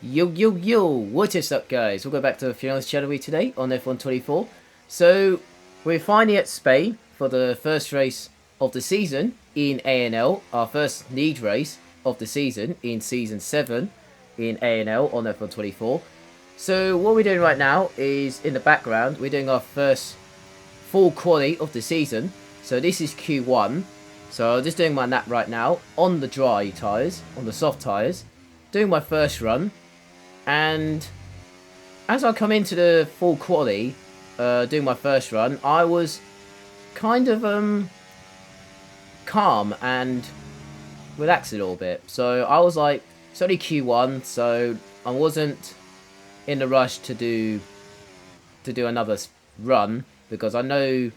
Yo, what is up guys? Welcome back to the Finals channel today on F124. So, we're finally at Spain for the first race of the season in ANL, our first lead race of the season in Season 7 in ANL on F124. So, what we're doing right now is, in the background, we're doing our first full quali of the season. So, this is Q1. So, I'm just doing my lap right now on the dry tyres, on the soft tyres, doing my first run. And as I come into the full quali, doing my first run, I was kind of calm and relaxed a little bit. So I was like, it's only Q1, so I wasn't in a rush to do another run, because I know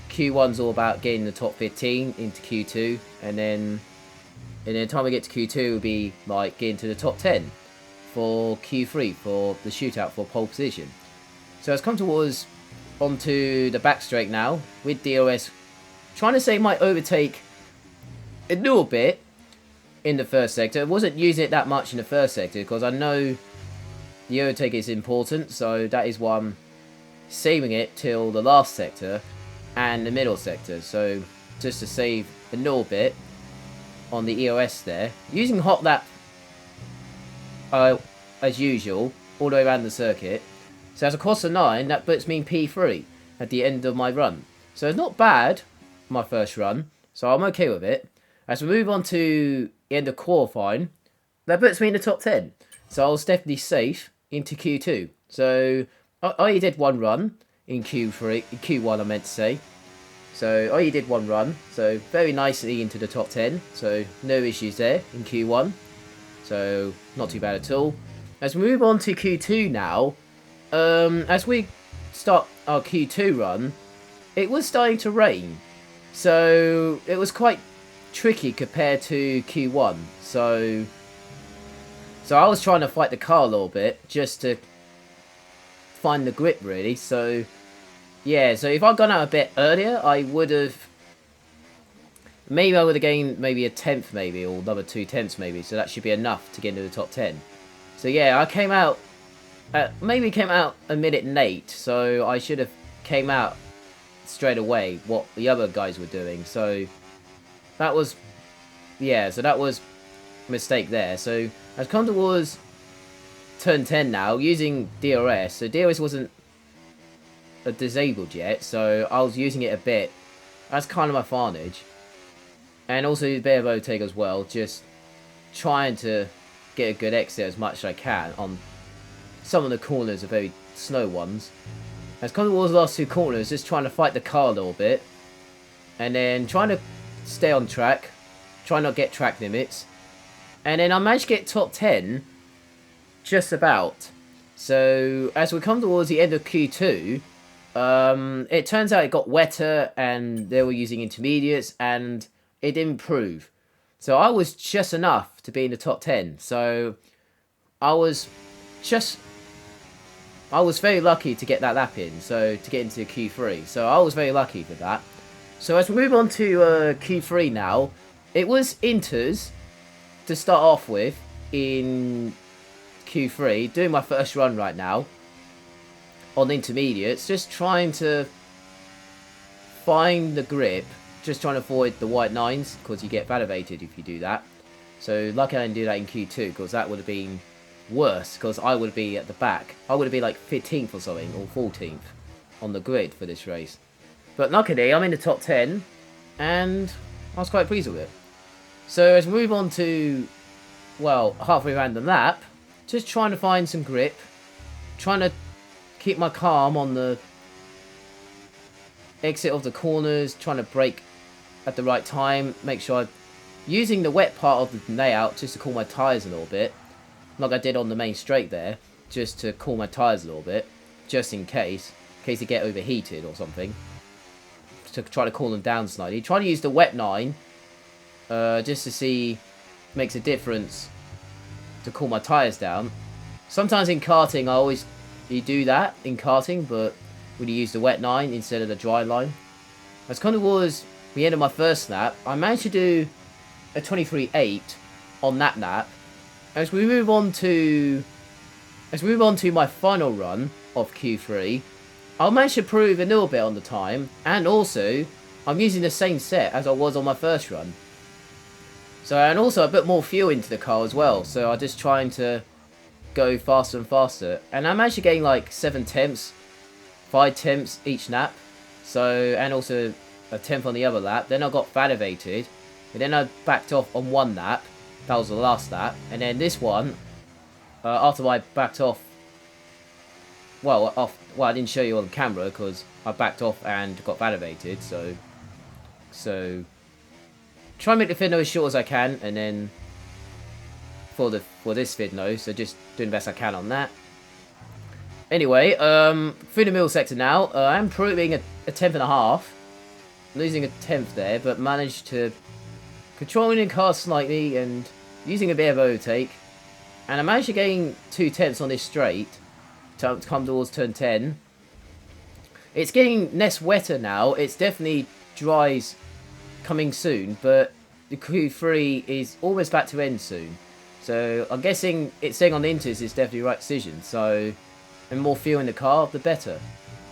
Q1's all about getting the top 15 into Q2, and then the time we get to Q2 will be like getting to the top 10 for Q3 for the shootout for pole position. So it's come towards onto the back straight now with DRS trying to say it might overtake a little bit in the first sector. I wasn't using it that much in the first sector because I know the overtake is important, so that is why I'm saving it till the last sector and the middle sector. So just to save a little bit on the EOS there, using hot lap as usual all the way around the circuit. So as a cost of 9, that puts me in P3 at the end of my run. So it's not bad, my first run, so I'm okay with it. As we move on to the end of qualifying, that puts me in the top 10. So I was definitely safe into Q2. So I only did one run in Q1 I meant to say. So I only did one run, so very nicely into the top 10. So no issues there in Q1. So not too bad at all. As we move on to Q2 now, as we start our Q2 run, it was starting to rain. So it was quite tricky compared to Q1. So I was trying to fight the car a little bit just to find the grip really. So yeah, so if I'd gone out a bit earlier, I would have gained maybe a 10th maybe, or another 2/10 maybe, so that should be enough to get into the top 10. So yeah, I came out, maybe came out a minute late, so I should have came out straight away what the other guys were doing. So that was, yeah, so that was a mistake there. So I've come towards turn 10 now, using DRS, so DRS wasn't disabled yet, so I was using it a bit. That's kind of my advantage. And also a bit of overtake as well, just trying to get a good exit as much as I can on some of the corners, are very slow ones. As kind of towards the last two corners, just trying to fight the car a little bit. And then trying to stay on track, try not get track limits. And then I managed to get top 10, just about. So as we come towards the end of Q2, it turns out it got wetter and they were using intermediates and it didn't improve. So I was just enough to be in the top 10. So I was very lucky to get that lap in, so to get into Q3. So I was very lucky for that. So as we move on to Q3 now, it was inters to start off with in Q3, doing my first run right now on intermediates, just trying to find the grip, just trying to avoid the white nines, because you get validated if you do that. So lucky I didn't do that in Q2, because that would have been worse, because I would be at the back. I would have been like 15th or something, or 14th on the grid for this race. But luckily I'm in the top 10, and I was quite pleased with it. So as we move on to, well, halfway around the lap, just trying to find some grip, trying to keep my calm on the exit of the corners, trying to brake at the right time, make sure I'm using the wet part of the layout just to cool my tyres a little bit, like I did on the main straight there, just to cool my tyres a little bit, just in case they get overheated or something, to try to cool them down slightly. Trying to use the wet 9 just to see makes a difference to cool my tyres down. Sometimes in karting you do that in karting, but when you use the wet 9 instead of the dry line. That's kind of was the end of my first lap. I managed to do a 23.8 on that lap, as we move on to my final run of Q3, I'll manage to improve a little bit on the time, and also I'm using the same set as I was on my first run. So, and also a bit more fuel into the car as well, so I'm just trying to go faster and faster. And I'm actually getting like 7 temps, 5 temps each lap, so, and also a temp on the other lap. Then I got validated, and then I backed off on one lap. That was the last lap, and then this one, after I backed off, well, I didn't show you on camera because I backed off and got validated. So try and make the Fidno as short as I can, and then for this Fidno, so just doing the best I can on that. Anyway, through the middle sector now, I'm improving a tenth and a half, losing a tenth there, but managed to controlling the car slightly and using a bit of overtake, and I managed to gain 2 tenths on this straight to come towards turn 10. It's getting less wetter now. It's definitely dries coming soon, but the Q3 is almost back to end soon. So I'm guessing it's staying on the inters is definitely the right decision. So, and more fuel in the car, the better.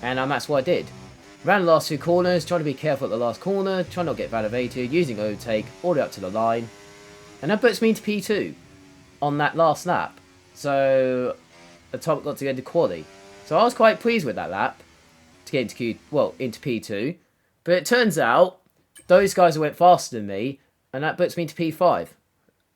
And that's what I did. Ran the last 2 corners, trying to be careful at the last corner, trying not to get validated, using overtake all the way up to the line. And that puts me into P2 on that last lap. So the top got to go into quali. So I was quite pleased with that lap to get into P2. But it turns out those guys went faster than me, and that puts me into P5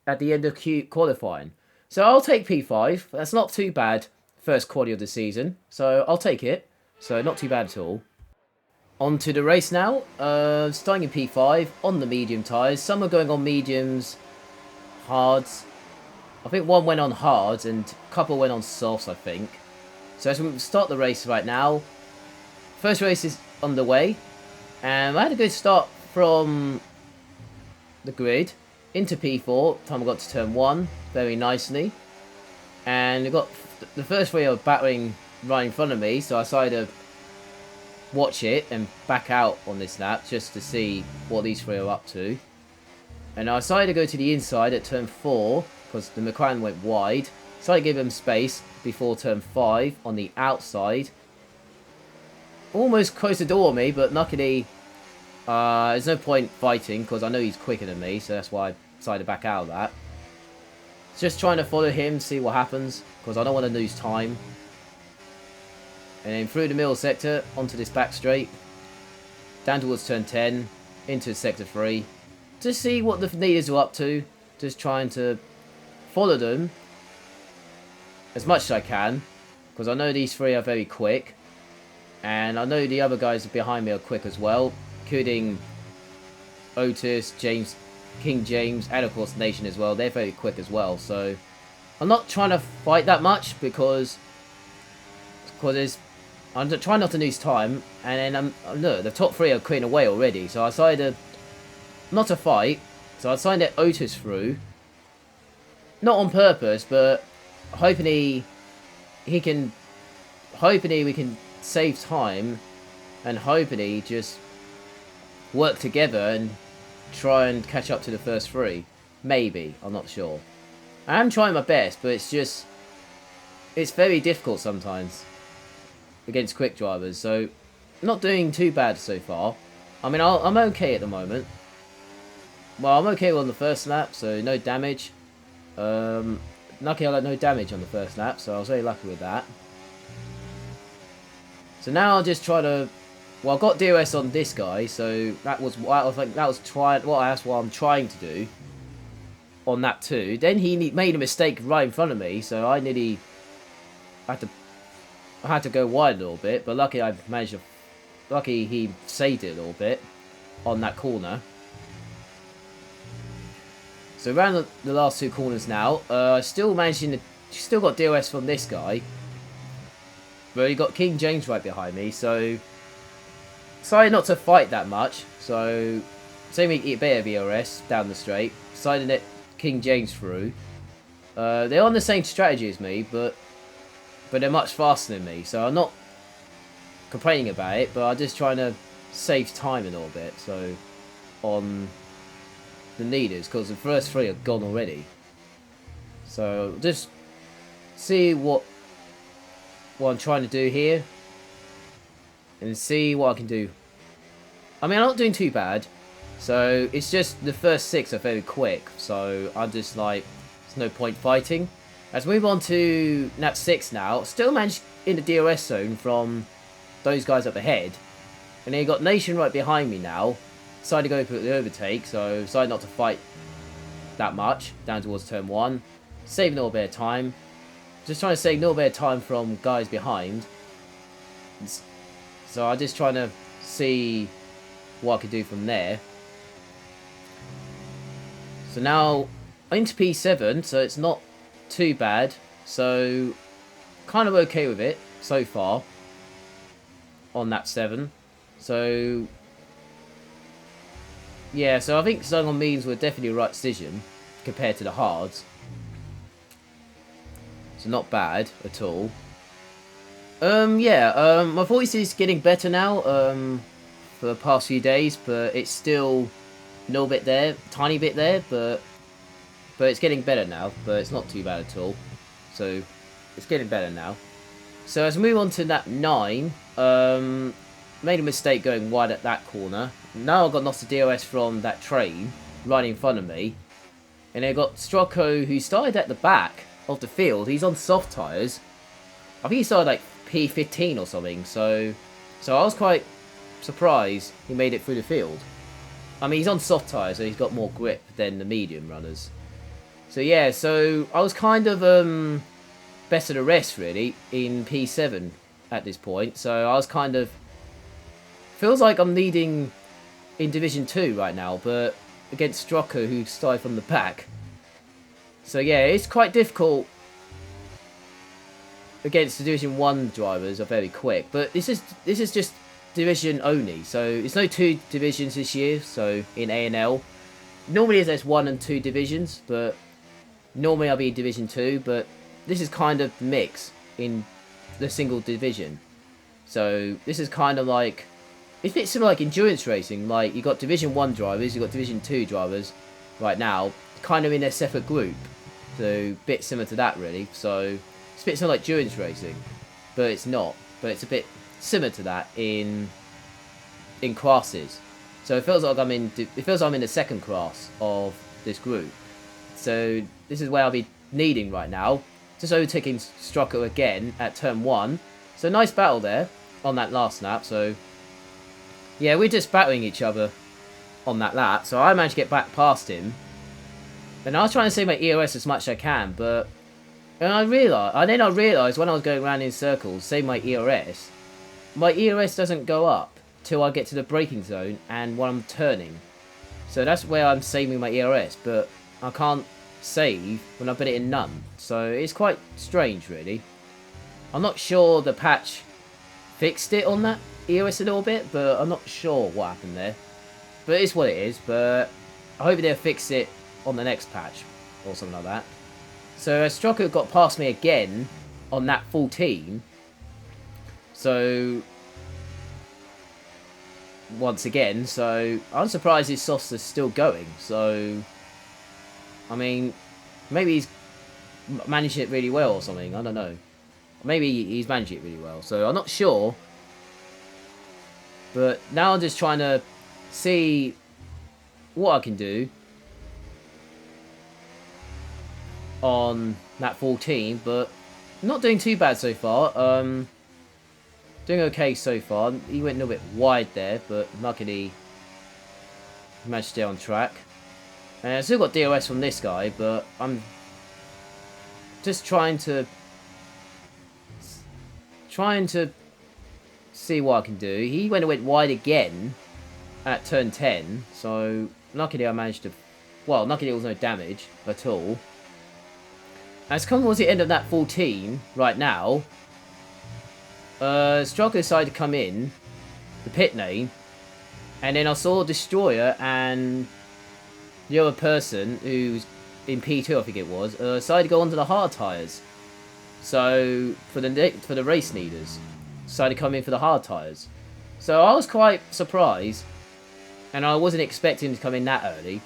at the end of qualifying. So I'll take P5. That's not too bad. First quali of the season, so I'll take it. So not too bad at all. On to the race now. Starting in P5 on the medium tyres. Some are going on mediums, hards. I think one went on hards and a couple went on softs, I think. So as we start the race right now, first race is underway, and I had a good start from the grid into P4. Time I got to turn 1 very nicely, and I got the first 3 are battering right in front of me, so I decided to watch it and back out on this lap just to see what these 3 are up to. And I decided to go to the inside at turn 4 because the McLaren went wide. So I gave them space before turn 5 on the outside. Almost closed the door on me, but luckily there's no point fighting because I know he's quicker than me, so that's why I decided to back out of that. Just trying to follow him, see what happens, because I don't want to lose time. And then through the middle sector, onto this back straight. Down towards turn 10, into sector 3. To see what the leaders are up to. Just trying to follow them as much as I can. Because I know these 3 are very quick. And I know the other guys behind me are quick as well. Including Otis, James, King James, and of course Nation as well. They're very quick as well. So I'm not trying to fight that much because I'm trying not to lose time. And then look, the top 3 are clearing away already. So I decided not to fight. So I decided to let Otis through. Not on purpose, but hopefully we can save time, and hopefully just work together and try and catch up to the first 3. Maybe, I'm not sure. I am trying my best, but it's very difficult sometimes against quick drivers. So not doing too bad so far. I mean, I'm okay at the moment. Well, I'm okay on the first lap, so no damage. Lucky I got no damage on the first lap, so I was very lucky with that. So now I'll just try to... Well, I got DOS on this guy, so that was what I'm trying to do on that too. Then he made a mistake right in front of me, so I nearly had to go wide a little bit. But lucky lucky he saved it a little bit on that corner. So around the last 2 corners now, still got DOS from this guy. But you got King James right behind me, so decided not to fight that much. So same a bit of ERS down the straight. Decided to let King James through. They're on the same strategy as me, but they're much faster than me. So I'm not complaining about it, but I'm just trying to save time a little bit. So on the leaders, because the first 3 are gone already. So just see what I'm trying to do here, and see what I can do. I mean, I'm not doing too bad, so it's just the first 6 are very quick, so I'm just like, there's no point fighting. Let's move on to lap 6 now. Still managed in the DRS zone from those guys up ahead, and then you got Nation right behind me now. Decided to go for the overtake, so decided not to fight that much down towards turn 1. Saving a little bit of time. Just trying to save a little bit of time from guys behind. So I'm just trying to see what I could do from there. So now into P7, so it's not too bad. So kind of okay with it so far on that 7. So yeah, so I think Zone on Means were definitely the right decision compared to the hards. So not bad at all. Yeah, my voice is getting better now for the past few days, but it's still a little bit there, tiny bit there, but it's getting better now, but it's not too bad at all. So it's getting better now. So as we move on to lap 9, made a mistake going wide at that corner. Now I've got lots of DRS from that train right in front of me. And I got Strocco, who started at the back of the field. He's on soft tyres. I think he started like P15 or something. So I was quite surprised he made it through the field. I mean, he's on soft tyres, so he's got more grip than the medium runners. So yeah, so I was kind of best of the rest really in P7 at this point. So I was kind of, feels like I'm leading in Division 2 right now, but against Strocco, who started from the back. So yeah, it's quite difficult against the Division 1 drivers, are very quick. But this is just Division only, so it's no 2 divisions this year, so in ANL. Normally there's 1 and 2 divisions, but normally I'll be in Division 2, but this is kind of mix in the single division. So this is kind of like, it's a bit similar like endurance racing, like you got Division 1 drivers, you got Division 2 drivers right now, kind of in a separate group. So a bit similar to that really. So it's a bit similar like endurance racing, but it's not. But it's a bit similar to that in classes. So it feels like I'm in the second class of this group. So this is where I'll be needing right now. Just overtaking Strocco again at turn 1. So nice battle there on that last lap. So yeah, we're just battling each other on that lap. So I managed to get back past him. And I was trying to save my EOS as much as I can, but then I realised when I was going around in circles, save my EOS doesn't go up till I get to the braking zone and when I'm turning. So that's where I'm saving my EOS, but I can't save when I put it in none. So it's quite strange really. I'm not sure the patch fixed it on that EOS a little bit, but I'm not sure what happened there. But it's what it is, but I hope they'll fix it on the next patch or something like that. So Strocco got past me again on that 14. So once again, so I'm surprised his softs are still going. So I mean, maybe he's managed it really well or something. I don't know. Maybe he's managed it really well. So I'm not sure. But now I'm just trying to see what I can do on that 14, but not doing too bad so far. Doing okay so far. He went a little bit wide there, but luckily he managed to stay on track. And I still got DOS from this guy, but I'm just trying to see what I can do. He went wide again at turn 10, so luckily I managed to, well, luckily there was no damage at all. As come towards the end of that 14 right now, Strocco decided to come in the pit lane, and then I saw Destroyer and the other person who's in P2, I think it was, decided to go onto the hard tyres. So for the race leaders, decided to come in for the hard tyres. So I was quite surprised, and I wasn't expecting to come in that early.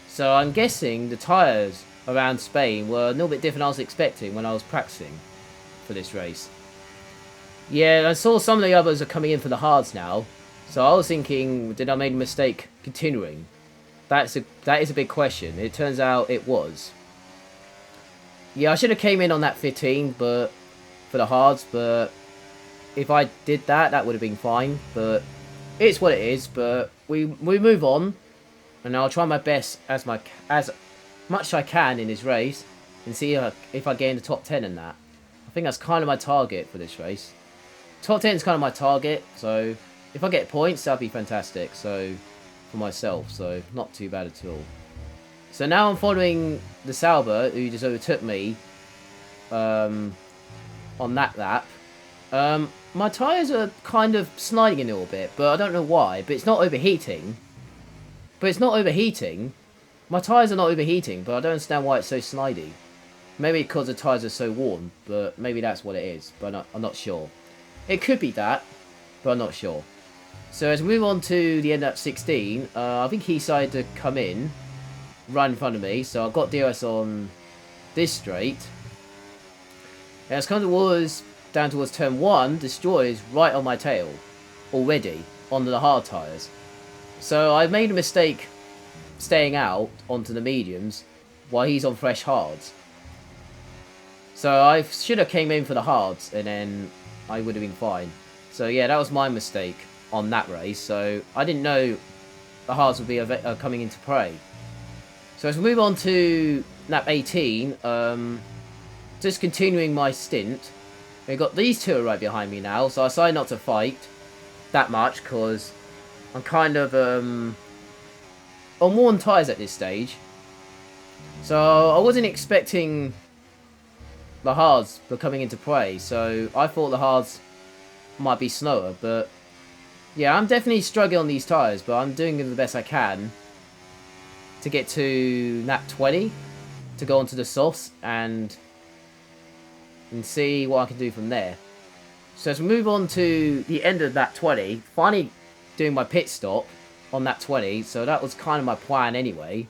So I'm guessing the tyres around Spain were a little bit different than I was expecting when I was practicing for this race. Yeah, I saw some of the others are coming in for the hards now, so I was thinking, did I make a mistake continuing? That is a big question. It turns out it was. Yeah, I should have came in on that 15, but for the hards, but if I did that, that would have been fine. But it's what it is. But we move on, and I'll try my best as much as I can in this race, and see if I get in the top 10 in that. I think that's kind of my target for this race. Top 10 is kind of my target, so if I get points, that'd be fantastic. So for myself, so not too bad at all. So now I'm following the Sauber, who just overtook me on that lap. My tyres are kind of sliding a little bit, but I don't know why. But it's not overheating. My tyres are not overheating, but I don't understand why it's so slidey. Maybe because the tyres are so warm, but maybe that's what it is. But I'm not sure. It could be that, but I'm not sure. So as we move on to the end of 16, I think he decided to come in, right in front of me. So I've got DRS on this straight. And as kind of was down towards turn 1, Destroy's right on my tail already on the hard tyres. So I made a mistake staying out onto the mediums while he's on fresh hards. So I should have came in for the hards and then I would have been fine. So yeah, that was my mistake on that race. So I didn't know the hards would be coming into play. So as we move on to lap 18, just continuing my stint. We've got these two right behind me now, so I decided not to fight that much because I'm kind of on worn tyres at this stage. So I wasn't expecting the hards were coming into play, so I thought the hards might be slower, but yeah, I'm definitely struggling on these tyres, but I'm doing the best I can to get to lap 20 to go onto the softs and see what I can do from there. So as we move on to the end of lap 20, finally doing my pit stop on lap 20, so that was kind of my plan anyway.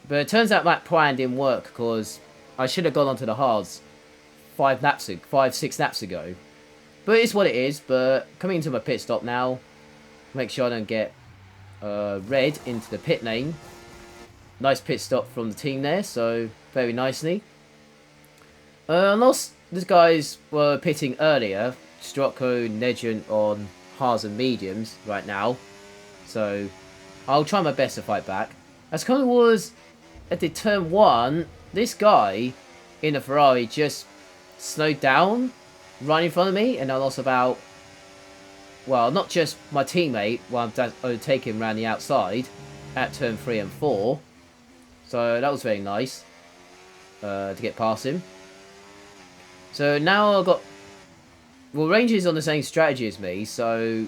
But it turns out that plan didn't work because I should have gone onto the hards 5-6 laps ago. But it's what it is. But coming into my pit stop now, make sure I don't get red into the pit lane. Nice pit stop from the team there, so very nicely. Unless these guys were pitting earlier, Strocco, Negent on hards and mediums right now. So I'll try my best to fight back. As kind of was at the turn 1, this guy in a Ferrari just slowed down right in front of me, and I lost about, well, not just my teammate while I'm overtaking around the outside at turn 3 and 4. So that was very nice to get past him. So now I've got, well, Ranger's on the same strategy as me, so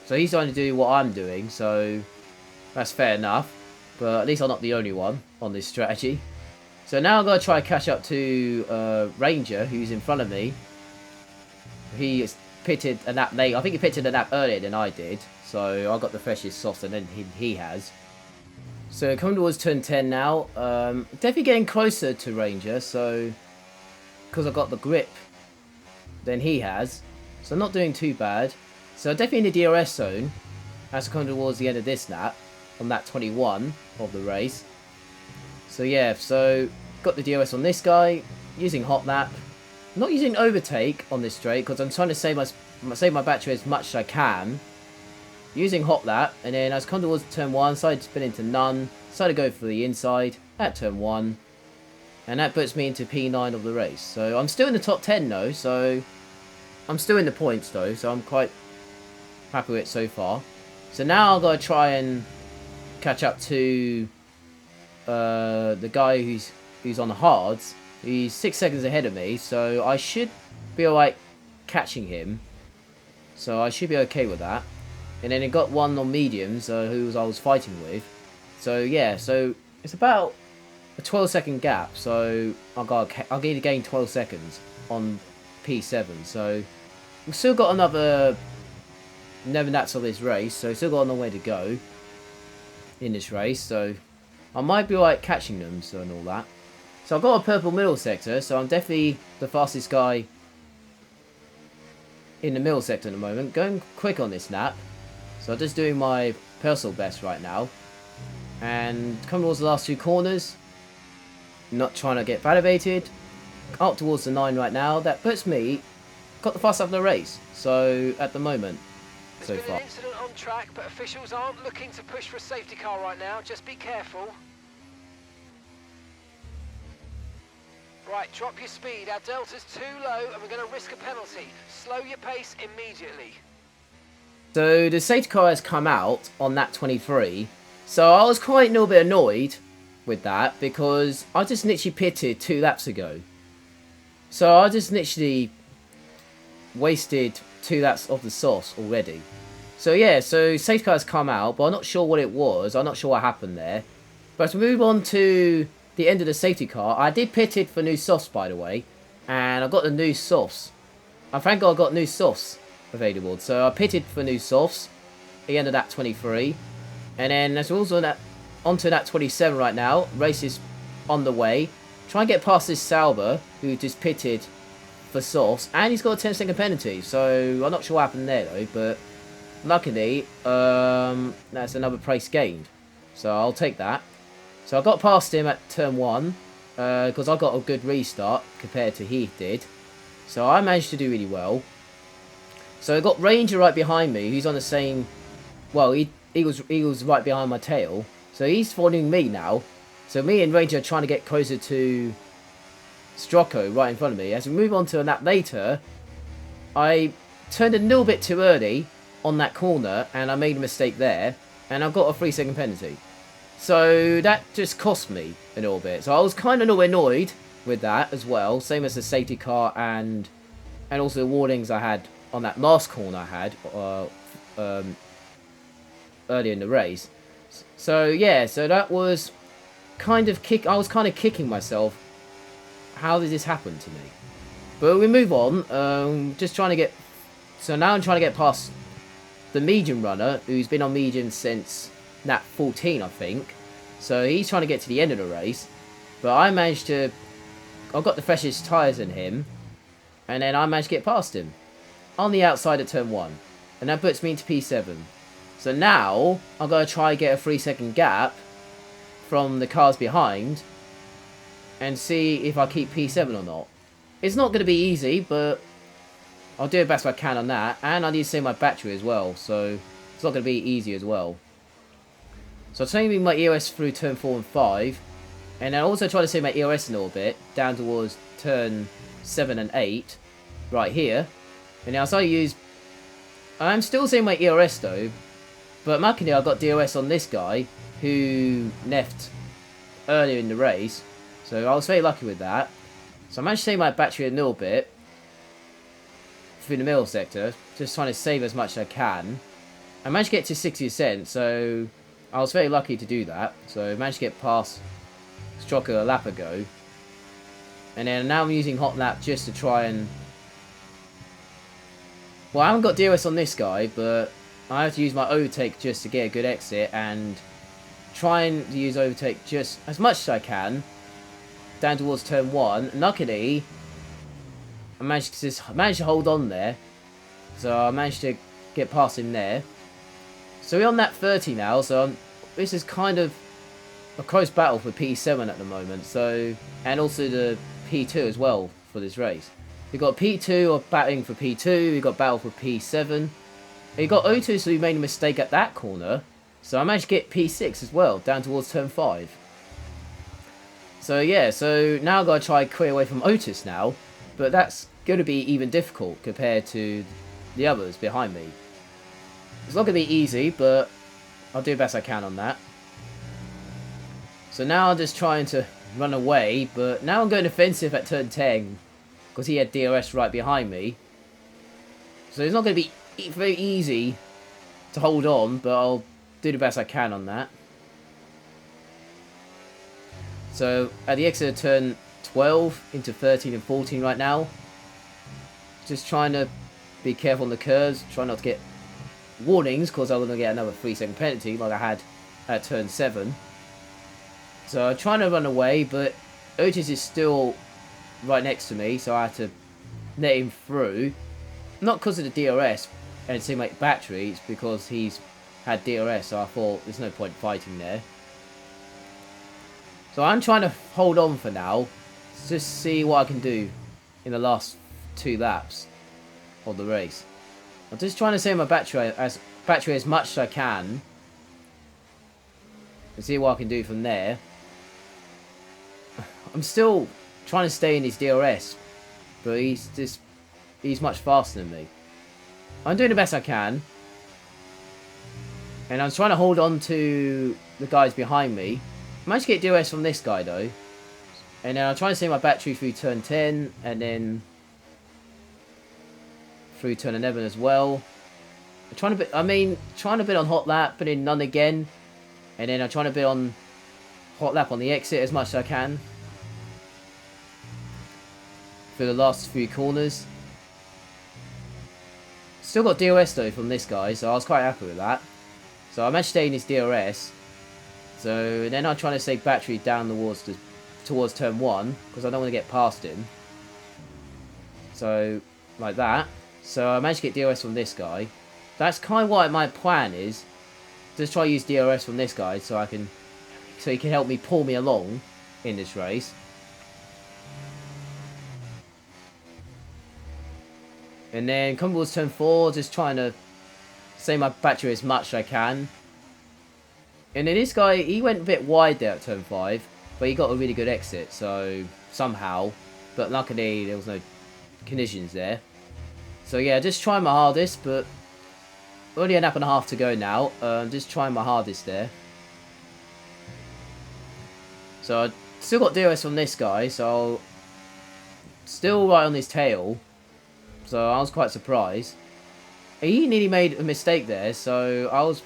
he's trying to do what I'm doing, so that's fair enough. But at least I'm not the only one on this strategy. So now I'm going to try to catch up to Ranger, who's in front of me. He pitted a lap late. I think he pitted a lap earlier than I did. So I got the freshest softer than he has. So coming towards turn 10 now. Definitely getting closer to Ranger. So because I've got the grip than he has. So I'm not doing too bad. So definitely in the DRS zone. As I come towards the end of this lap. On lap 21 of the race. So yeah, so got the DRS on this guy. Using hot lap. Not using overtake on this straight because I'm trying to save my battery as much as I can. Using hot lap, and then as I come towards turn 1, decided to spin into none. Decided to go for the inside at turn 1. And that puts me into P9 of the race. So I'm still in the top 10 though, so I'm still in the points though, so I'm quite happy with it so far. So now I've got to try and catch up to the guy who's on the hards. He's 6 seconds ahead of me, so I should be alright catching him. So I should be okay with that. And then he got one on mediums, who I was fighting with. So yeah, so it's about a 12-second gap. So I'll need to gain 12 seconds on P7. So we've still got another 11 laps of this race, so still got a long way to go in this race. So I might be alright catching them, so and all that. So I've got a purple middle sector, so I'm definitely the fastest guy in the middle sector at the moment. Going quick on this lap. So I'm just doing my personal best right now. And coming towards the last 2 corners. Not trying to get validated. Up towards the 9 right now. That puts me, got the fast lap of the race. So at the moment, so far. There's been an incident on track, but officials aren't looking to push for a safety car right now. Just be careful. Right, drop your speed. Our delta's too low and we're going to risk a penalty. Slow your pace immediately. So the safety car has come out on that 23. So I was quite a little bit annoyed with that because I just literally pitted 2 laps ago. So I just literally wasted 2 laps of the sauce already. So yeah, so safety car has come out, but I'm not sure what it was. I'm not sure what happened there. But to move on to the end of the safety car, I did pitted for new softs, by the way, and I got the new softs. And thank God I got new softs available. So I pitted for new softs, the end of that 23, and then there's also that onto that 27 right now. Race is on the way. Try and get past this Sauber who just pitted for softs, and he's got a 10-second penalty. So I'm not sure what happened there though, but luckily that's another place gained. So I'll take that. So I got past him at turn 1 because I got a good restart compared to he did. So I managed to do really well. So I got Ranger right behind me. He's on the same. Well, he was right behind my tail. So he's following me now. So me and Ranger are trying to get closer to Strocco right in front of me. As we move on to a lap later, I turned a little bit too early on that corner and I made a mistake there. And I got a 3-second penalty. So that just cost me a little bit. So I was kind of a little annoyed with that as well. Same as the safety car and also the warnings I had on that last corner I had earlier in the race. So yeah, so that was kind of I was kind of kicking myself. How did this happen to me? But we move on. Just trying to get. So now I'm trying to get past the medium runner who's been on medium since lap 14, I think. So he's trying to get to the end of the race. But I managed to. I've got the freshest tyres in him. And then I managed to get past him. On the outside at turn 1. And that puts me into P7. So now I'm going to try and get a 3-second gap from the cars behind. And see if I keep P7 or not. It's not going to be easy, but I'll do the best I can on that. And I need to save my battery as well. So it's not going to be easy as well. So I'm saving my EOS through turn 4 and 5. And I also try to save my EOS a little bit. Down towards turn 7 and 8. Right here. And now so I'm still saving my EOS though. But luckily I got DOS on this guy. Who left earlier in the race. So I was very lucky with that. So I managed to save my battery a little bit. Through the middle sector. Just trying to save as much as I can. I managed to get to 60%. So I was very lucky to do that. So I managed to get past Strocco a lap ago. And then now I'm using Hot Lap just to try and. Well, I haven't got DOS on this guy, but I have to use my overtake just to get a good exit and trying to use overtake just as much as I can down towards turn 1. Luckily, I managed to hold on there, so I managed to get past him there. So we're on that 30 now, so this is kind of a close battle for P7 at the moment. So and also the P2 as well for this race. We've got P2 battling for P2. We've got battle for P7. We got O2, so we made a mistake at that corner. So I managed to get P6 as well, down towards turn 5. So yeah, so now I've got to try and clear away from Otis now. But that's going to be even difficult compared to the others behind me. It's not going to be easy, but I'll do the best I can on that. So now I'm just trying to run away, but now I'm going offensive at turn 10. Because he had DRS right behind me. So it's not going to be very easy to hold on, but I'll do the best I can on that. So at the exit of turn 12 into 13 and 14 right now. Just trying to be careful on the curves. Try not to get warnings because I'm going to get another 3-second penalty like I had at turn 7. So I'm trying to run away, but Otis is still right next to me, so I had to let him through. Not because of the DRS and it seemed like battery, it's because he's had DRS, so I thought there's no point fighting there. So I'm trying to hold on for now, just see what I can do in the last 2 laps of the race. I'm just trying to save my battery as much as I can, and see what I can do from there. I'm still trying to stay in his DRS, but he's much faster than me. I'm doing the best I can, and I'm trying to hold on to the guys behind me. I managed to get DRS from this guy though, and then I'm trying to save my battery through turn 10, and then through turn 11 as well. I'm trying to bid on hot lap, but in none again, and then I'm trying to bid on hot lap on the exit as much as I can for the last few corners. Still got DRS though from this guy, so I was quite happy with that. So I managed to stay in his DRS. So then I'm trying to save battery down towards turn 1, because I don't want to get past him. So, like that. So I managed to get DRS from this guy. That's kind of what my plan is. Just try to use DRS from this guy so he can help me pull me along in this race. And then come towards turn 4, just trying to save my battery as much as I can. And then this guy, he went a bit wide there at turn 5, but he got a really good exit, so somehow. But luckily, there was no collisions there. So yeah, just trying my hardest, but only a lap and a half to go now. Just trying my hardest there. So I still got DRS from this guy, so still right on his tail. So I was quite surprised. He nearly made a mistake there, so I was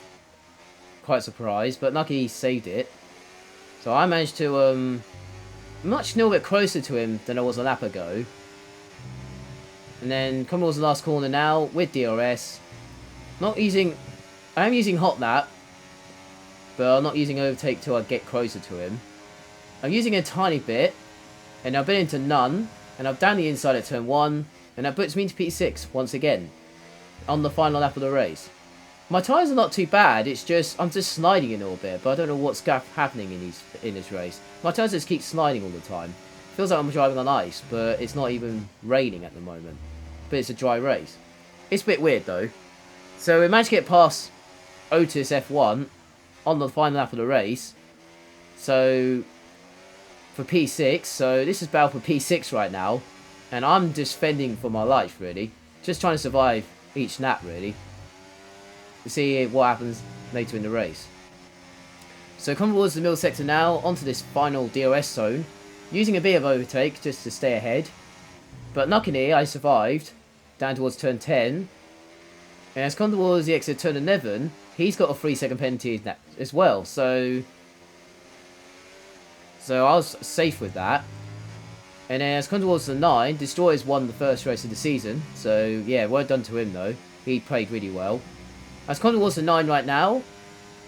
quite surprised, but lucky he saved it. So I managed to much a little bit closer to him than I was a lap ago. And then coming towards the last corner now with DRS. I am using hot lap, but I'm not using overtake till I get closer to him. I'm using a tiny bit, and I've been into none, and I'm down the inside at turn 1, and that puts me into P6 once again on the final lap of the race. My tyres are not too bad, it's just I'm just sliding a little bit, but I don't know what's happening in this race. My tyres just keep sliding all the time. Feels like I'm driving on ice, but it's not even raining at the moment. But it's a dry race. It's a bit weird though. So we managed to get past Otis F1 on the final lap of the race. So for P6, so this is battle for P6 right now, and I'm just fending for my life really, just trying to survive each lap really, to see what happens later in the race. So come towards the middle sector now, onto this final DRS zone, using a bit of overtake just to stay ahead, but luckily I survived down towards turn 10, and as come towards the exit turn 11, he's got a 3-second penalty as well, so I was safe with that. And then as come towards the 9, Destroyer's won the first race of the season, so yeah, well done to him though, he played really well. As come towards the 9 right now,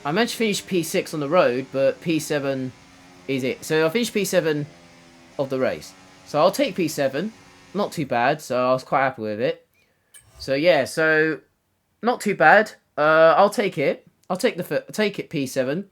I managed to finish P6 on the road, but P7 is it. So I finished P7 of the race. So I'll take P7, not too bad, so I was quite happy with it. So yeah, so not too bad. I'll take it. I'll take it P7.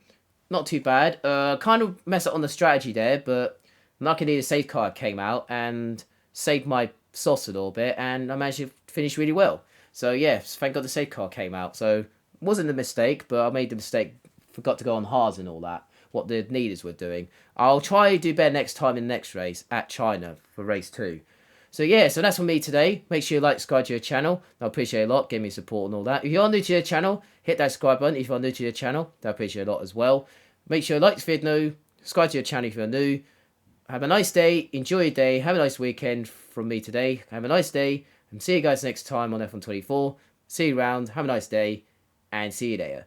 Not too bad. Kind of mess up on the strategy there, but luckily the safety car came out and saved my sauce a little bit, and I managed to finish really well. So yeah, thank God the safety car came out. So it wasn't a mistake, but I made the mistake, forgot to go on hards and all that, what the leaders were doing. I'll try to do better next time in the next race at China for race 2. So yeah, so that's from me today. Make sure you like, subscribe to your channel. I appreciate it a lot. Give me support and all that. If you are new to the channel, hit that subscribe button. If you are new to the channel, I appreciate it a lot as well. Make sure you like this video, subscribe to your channel if you're new. Have a nice day. Enjoy your day. Have a nice weekend from me today. Have a nice day. And see you guys next time on F124. See you around. Have a nice day. And see you later.